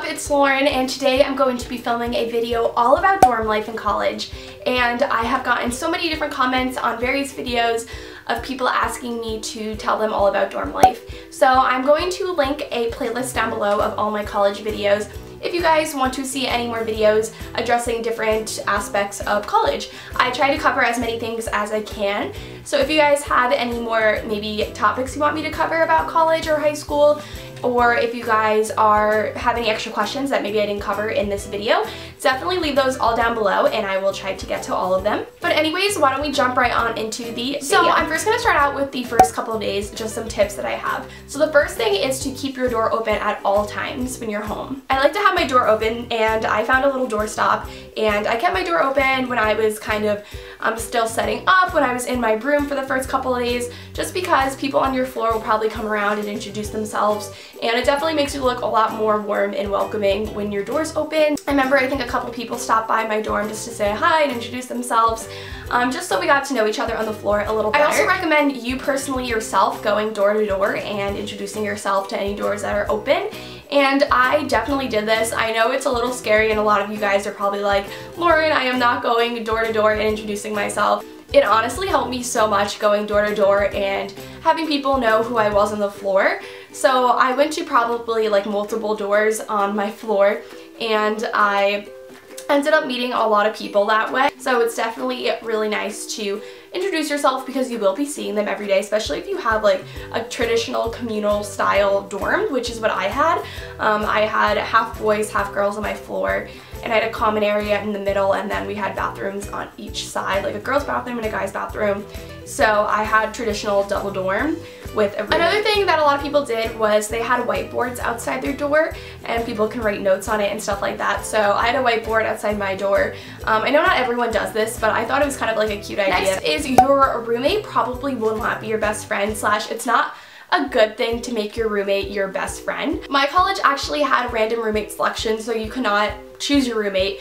it's Lauren, and today I'm going to be filming a video all about dorm life in college. And I have gotten so many different comments on various videos of people asking me to tell them all about dorm life. So I'm going to link a playlist down below of all my college videos if you guys want to see any more videos addressing different aspects of college. I try to cover as many things as I can. So if you guys have any more maybe topics you want me to cover about college or high school, or if you guys have any extra questions that maybe I didn't cover in this video, definitely leave those all down below and I will try to get to all of them. But anyways, why don't we jump right on into the video. So I'm first going to start out with the first couple of days, just some tips that I have. So the first thing is to keep your door open at all times when you're home. I like to have my door open, and I found a little door stop, and I kept my door open when I was kind of still setting up, when I was in my room for the first couple of days, just because people on your floor will probably come around and introduce themselves, and it definitely makes you look a lot more warm and welcoming when your door's open. I remember I think a couple people stopped by my dorm just to say hi and introduce themselves, just so we got to know each other on the floor a little better. I also recommend you personally yourself going door to door and introducing yourself to any doors that are open. And I definitely did this. I know it's a little scary and a lot of you guys are probably like, Lauren, I am not going door to door and introducing myself. It honestly helped me so much going door to door and having people know who I was on the floor. So I went to probably like multiple doors on my floor, and I ended up meeting a lot of people that way. So it's definitely really nice to introduce yourself because you will be seeing them every day, especially if you have like a traditional communal style dorm, which is what I had. I had half boys, half girls on my floor, and I had a common area in the middle, and then we had bathrooms on each side, like a girl's bathroom and a guy's bathroom. So I had traditional double dorm with a room. Another thing that a lot of people did was they had whiteboards outside their door, and people can write notes on it and stuff like that. So I had a whiteboard outside my door. I know not everyone does this, but I thought it was kind of like a cute idea. Next is your roommate probably will not be your best friend, / it's not a good thing to make your roommate your best friend. My college actually had random roommate selection, so you cannot choose your roommate,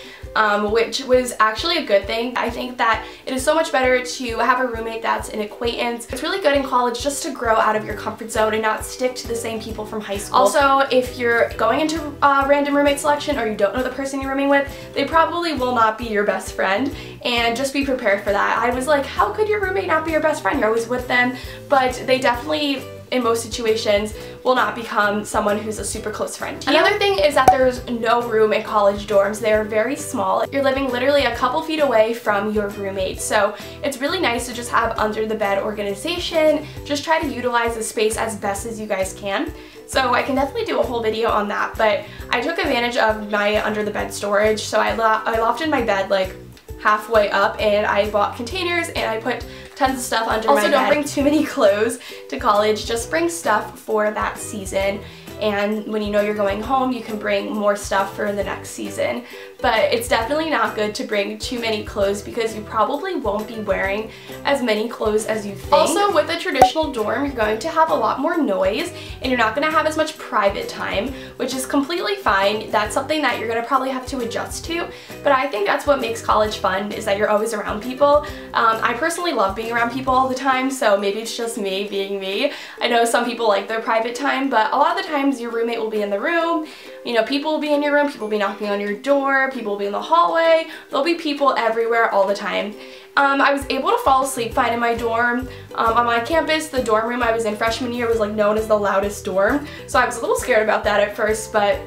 which was actually a good thing. I think that it is so much better to have a roommate that's an acquaintance. It's really good in college just to grow out of your comfort zone and not stick to the same people from high school. Also, if you're going into random roommate selection or you don't know the person you're rooming with, they probably will not be your best friend, and just be prepared for that. I was like, how could your roommate not be your best friend? You're always with them, but they definitely, in most situations, will not become someone who's a super close friend to you. Another thing is that there's no room in college dorms. They're very small. You're living literally a couple feet away from your roommate, so it's really nice to just have under the bed organization. Just try to utilize the space as best as you guys can. So I can definitely do a whole video on that, but I took advantage of my under the bed storage. So I lofted my bed like halfway up, and I bought containers and I put tons of stuff under my bed. Also, don't bring too many clothes to college. Just bring stuff for that season, and when you know you're going home, you can bring more stuff for the next season. But it's definitely not good to bring too many clothes because you probably won't be wearing as many clothes as you think. Also, with a traditional dorm, you're going to have a lot more noise and you're not going to have as much private time, which is completely fine. That's something that you're going to probably have to adjust to, but I think that's what makes college fun, is that you're always around people. I personally love being around people all the time, so maybe it's just me being me. I know some people like their private time, but a lot of the times your roommate will be in the room, you know, people will be in your room, people will be knocking on your door, people will be in the hallway, there'll be people everywhere all the time. I was able to fall asleep fine in my dorm. On my campus, the dorm room I was in freshman year was like known as the loudest dorm, so I was a little scared about that at first, but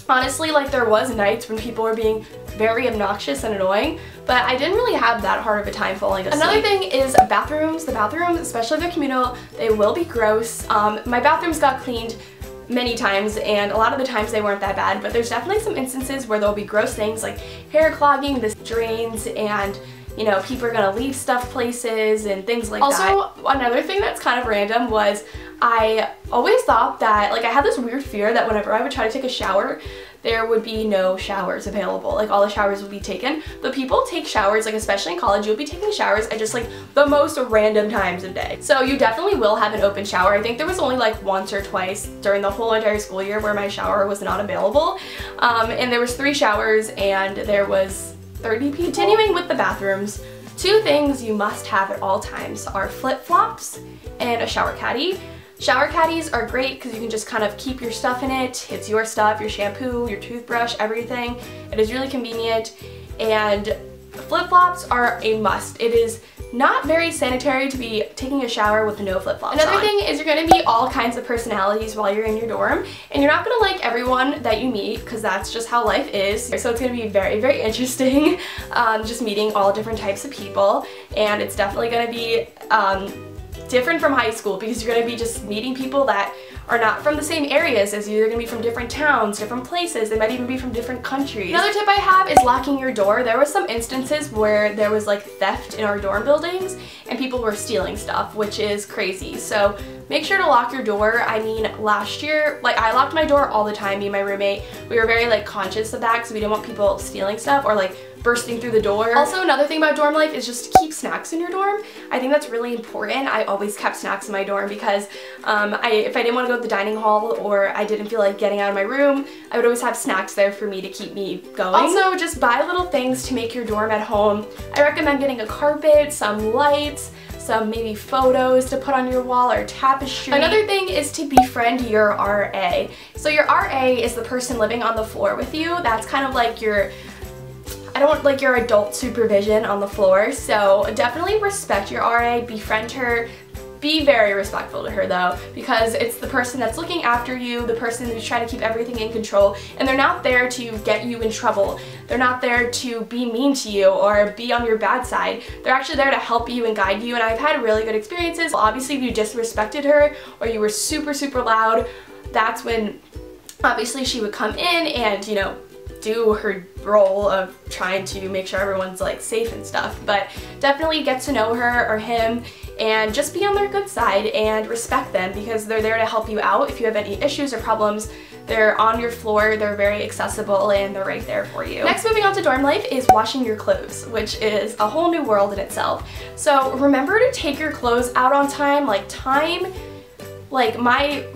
honestly, like, there was nights when people were being very obnoxious and annoying, but I didn't really have that hard of a time falling asleep. Another thing is bathrooms. The bathrooms, especially the communal, they will be gross. My bathrooms got cleaned many times, and a lot of the times they weren't that bad, but there's definitely some instances where there'll be gross things like hair clogging, the drains, and you know, people are gonna leave stuff places and things like that. Also, another thing that's kind of random was I always thought that, like, I had this weird fear that whenever I would try to take a shower, there would be no showers available. Like, all the showers would be taken. But people take showers, like, especially in college, you'll be taking showers at just like the most random times of day. So you definitely will have an open shower. I think there was only like once or twice during the whole entire school year where my shower was not available. And there was 3 showers and there was 30 people. Continuing with the bathrooms, Two things you must have at all times are flip-flops and a shower caddy. Shower caddies are great because you can just kind of keep your stuff in it. It's your stuff, your shampoo, your toothbrush, everything. It is really convenient. And flip-flops are a must. It is not very sanitary to be taking a shower with no flip-flops on. Another thing is you're going to meet all kinds of personalities while you're in your dorm, and you're not going to like everyone that you meet because that's just how life is. So it's going to be very, very interesting just meeting all different types of people, and it's definitely going to be different from high school because you're going to be just meeting people that are not from the same areas as you. They're going to be from different towns, different places, they might even be from different countries. Another tip I have is locking your door. There was some instances where there was like theft in our dorm buildings and people were stealing stuff, which is crazy. So make sure to lock your door. I mean, last year, like I locked my door all the time, me and my roommate. We were very like conscious of that because we didn't want people stealing stuff or like bursting through the door. Also, another thing about dorm life is just to keep snacks in your dorm. I think that's really important. I always kept snacks in my dorm because if I didn't want to go to the dining hall or I didn't feel like getting out of my room, I would always have snacks there for me to keep me going. Also, just buy little things to make your dorm at home. I recommend getting a carpet, some lights, some maybe photos to put on your wall or tapestry. Another thing is to befriend your RA. So your RA is the person living on the floor with you. That's kind of like your your adult supervision on the floor, so definitely respect your RA, befriend her. Be very respectful to her though, because it's the person that's looking after you, the person who's trying to keep everything in control, and they're not there to get you in trouble. They're not there to be mean to you or be on your bad side. They're actually there to help you and guide you, and I've had really good experiences. Obviously, if you disrespected her or you were super, super loud, that's when obviously she would come in and, you know, do her role of trying to make sure everyone's like safe and stuff. But definitely get to know her or him and just be on their good side and respect them because they're there to help you out. If you have any issues or problems, they're on your floor, they're very accessible, and they're right there for you. Next, moving on to dorm life is washing your clothes, which is a whole new world in itself. So remember to take your clothes out on time.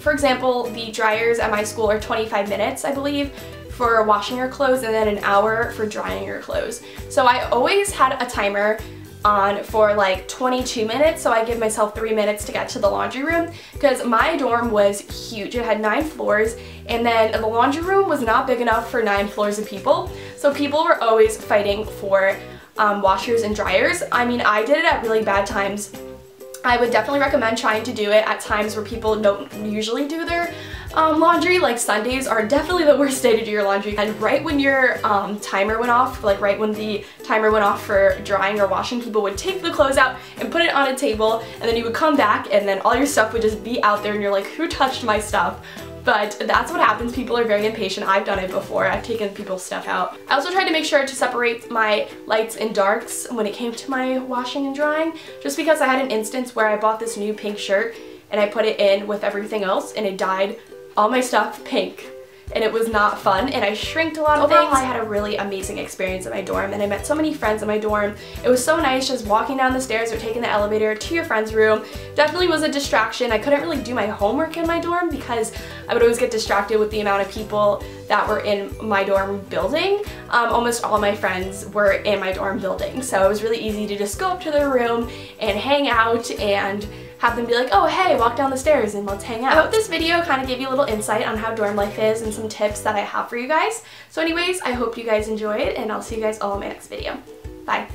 For example, the dryers at my school are 25 minutes, I believe, for washing your clothes, and then an hour for drying your clothes. So I always had a timer on for like 22 minutes, so I give myself 3 minutes to get to the laundry room because my dorm was huge. It had 9 floors, and then the laundry room was not big enough for 9 floors of people, so people were always fighting for washers and dryers. I mean, I did it at really bad times. I would definitely recommend trying to do it at times where people don't usually do their laundry. Like Sundays are definitely the worst day to do your laundry. And right when your timer went off, like right when the timer went off for drying or washing, people would take the clothes out and put it on a table, and then you would come back and then all your stuff would just be out there and you're like, who touched my stuff? But that's what happens. People are very impatient. I've done it before. I've taken people's stuff out. I also tried to make sure to separate my lights and darks when it came to my washing and drying, just because I had an instance where I bought this new pink shirt and I put it in with everything else and it dyed all my stuff pink. And it was not fun, and I shrinked a lot of things. I had a really amazing experience at my dorm, and I met so many friends in my dorm. It was so nice just walking down the stairs or taking the elevator to your friend's room. Definitely was a distraction. I couldn't really do my homework in my dorm because I would always get distracted with the amount of people that were in my dorm building. Almost all of my friends were in my dorm building, so it was really easy to just go up to their room and hang out and have them be like, oh hey, walk down the stairs and let's hang out. I hope this video kind of gave you a little insight on how dorm life is and some tips that I have for you guys. So anyways, I hope you guys enjoyed, and I'll see you guys all in my next video. Bye.